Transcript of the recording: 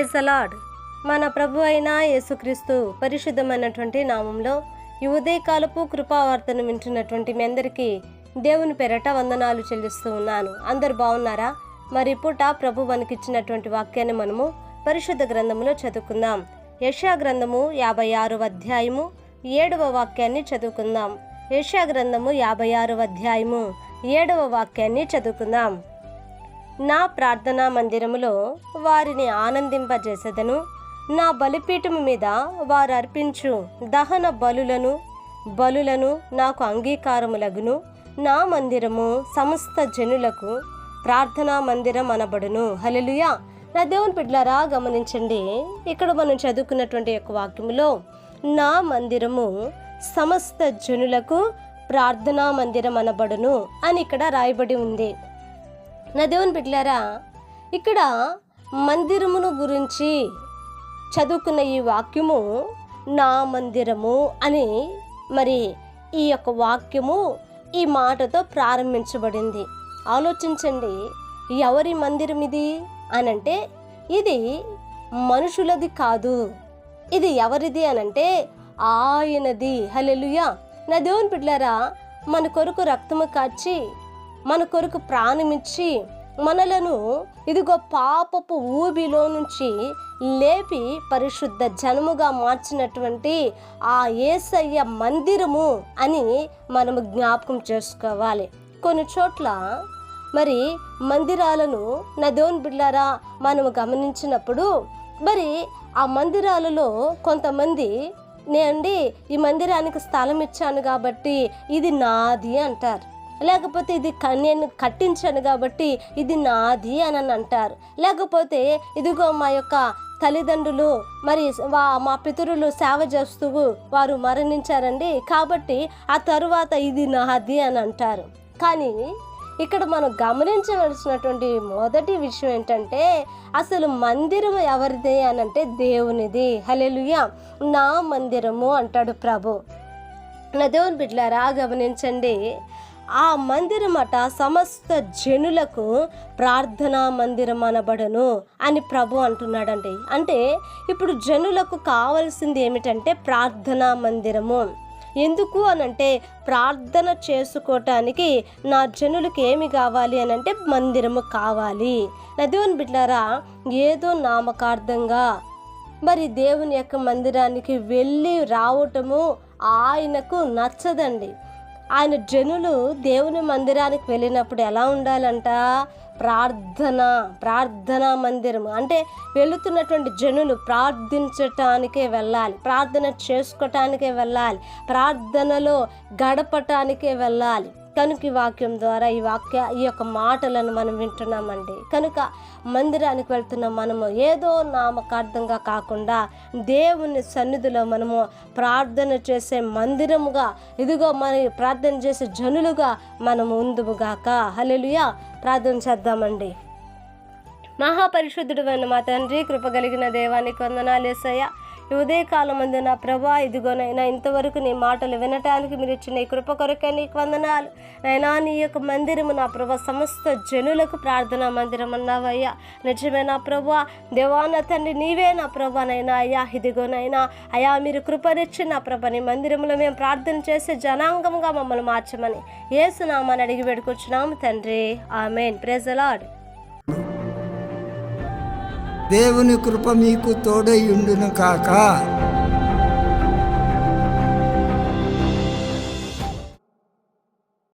Praise the lord. మన ప్రభు అయిన యేసుక్రీస్తు పరిశుద్ధమైనటువంటి నామంలో ఈ ఉదయకాలపు కృపావార్తను వింటున్నటువంటి మీ అందరికీ దేవుని పేరట వందనాలు చెల్లిస్తూ ఉన్నాను. అందరు బాగున్నారా? మరి పూట ప్రభు మనకిచ్చినటువంటి వాక్యాన్ని మనము పరిశుద్ధ గ్రంథములో చదువుకుందాం. యెషయా గ్రంథము 56వ అధ్యాయము 7వ వాక్యాన్ని చదువుకుందాం. యెషయా గ్రంథము 56వ అధ్యాయము 7వ వాక్యాన్ని చదువుకుందాం. నా ప్రార్థనా మందిరములో వారిని ఆనందింపజేసేదను. నా బలిపీఠము మీద వారు అర్పించు దహన బలులను నాకు అంగీకారములగును. నా మందిరము సమస్త జనులకు ప్రార్థనా మందిరం అనబడును. హల్లెలూయా. నా దేవుని బిడ్డలారా గమనించండి, ఇక్కడ మనం చదువుకున్నటువంటి యొక్క వాక్యములో నా మందిరము సమస్త జనులకు ప్రార్థనా మందిరం అనబడును అని ఇక్కడ రాయబడి ఉంది. నా దేవుని బిడ్డలారా, ఇక్కడ మందిరమును గురించి చదువుకున్న ఈ వాక్యము నా మందిరము అని మరి ఈ యొక్క వాక్యము ఈ మాటతో ప్రారంభించబడింది. ఆలోచించండి, ఎవరి మందిరం ఇది అనంటే ఇది మనుషులది కాదు. ఇది ఎవరిది అనంటే ఆయనది. హల్లెలూయా. నా దేవుని బిడ్డలారా, మన కొరకు రక్తము కాచి మన కొరకు ప్రాణమిచ్చి మనలను ఇదిగో పాపపు ఊబిలో నుంచి లేపి పరిశుద్ధ జనముగా మార్చినటువంటి ఆ యేసయ్య మందిరము అని మనము జ్ఞాపకం చేసుకోవాలి. కొన్ని చోట్ల మరి మందిరాలను నా దేవుని బిడ్డలారా మనము గమనించినప్పుడు మరి ఆ మందిరాలలో కొంతమంది నేనండి ఈ మందిరానికి స్థలం ఇచ్చాను కాబట్టి ఇది నాది అంటారు. లేకపోతే ఇది నేను కట్టించాను కాబట్టి ఇది నాది అని అంటారు. లేకపోతే ఇదిగో మా యొక్క తల్లిదండ్రులు మరి మా పితరులు సేవ చేస్తూ వారు మరణించారండి కాబట్టి ఆ తరువాత ఇది నాది అని అంటారు. కానీ ఇక్కడ మనం గమనించవలసినటువంటి మొదటి విషయం ఏంటంటే అసలు మందిరం ఎవరిది అని అంటే దేవునిది. హల్లెలూయా. నా మందిరము అంటాడు ప్రభు. నా దేవుని బిడ్డలారా గమనించండి, ఆ మందిరం అట సమస్త జనులకు ప్రార్థనా మందిరం అనబడను అని ప్రభు అంటున్నాడండి. అంటే ఇప్పుడు జనులకు కావాల్సింది ఏమిటంటే ప్రార్థనా మందిరము. ఎందుకు అనంటే ప్రార్థన చేసుకోవటానికి నా జనులకు ఏమి కావాలి అనంటే మందిరము కావాలి. నా దేవుని బిడ్డలారా, ఏదో నామకార్థంగా మరి దేవుని యొక్క మందిరానికి వెళ్ళి రావటము ఆయనకు నచ్చదండి. ఆయన జనులు దేవుని మందిరానికి వెళ్ళినప్పుడు ఎలా ఉండాలంట? ప్రార్థనా మందిరం అంటే వెళుతున్నటువంటి జనులు ప్రార్థించటానికే వెళ్ళాలి, ప్రార్థన చేసుకోవటానికే వెళ్ళాలి, ప్రార్థనలో గడపటానికే వెళ్ళాలి. కనుక ఈ వాక్యం ద్వారా ఈ యొక్క మాటలను మనం వింటున్నామండి. కనుక మందిరానికి వెళ్తున్న మనము ఏదో నామకార్థంగా కాకుండా దేవుని సన్నిధిలో మనము ప్రార్థన చేసే మందిరముగా ఇదిగో మన ప్రార్థన చేసే జనులుగా మనము ఉందుముగాక. హల్లెలూయా. ప్రార్థన చేద్దామండి. మహాపరిశుద్ధుడు అయిన మా తండ్రి, కృప కలిగిన దేవానికి వందనాలు యేసయ్యా. ఈ ఉదయకాలం మందు నా ప్రభా ఇదిగోనైనా ఇంతవరకు నీ మాటలు వినటానికి మీరు ఇచ్చిన ఈ కృప కొరకే నీకు వందనాలు. నైనా నీ యొక్క మందిరము నా ప్రభా సమస్త జనులకు ప్రార్థనా మందిరం అన్నావయ్యా. నిజమే నా ప్రభా. దేవా నా తండ్రి నీవే నా ప్రభానైనా అయ్యా. ఇదిగోనైనా అయ్యా మీరు కృపనిచ్చి నా ప్రభా నీ మందిరంలో మేము ప్రార్థన చేసే జనాంగంగా మమ్మల్ని మార్చమని యేసు నామమున అడిగి వేడుకొచ్చున్నాము తండ్రి. ఆమేన్. Praise the lord. దేవుని కృప మీకు తోడై ఉండును కాక.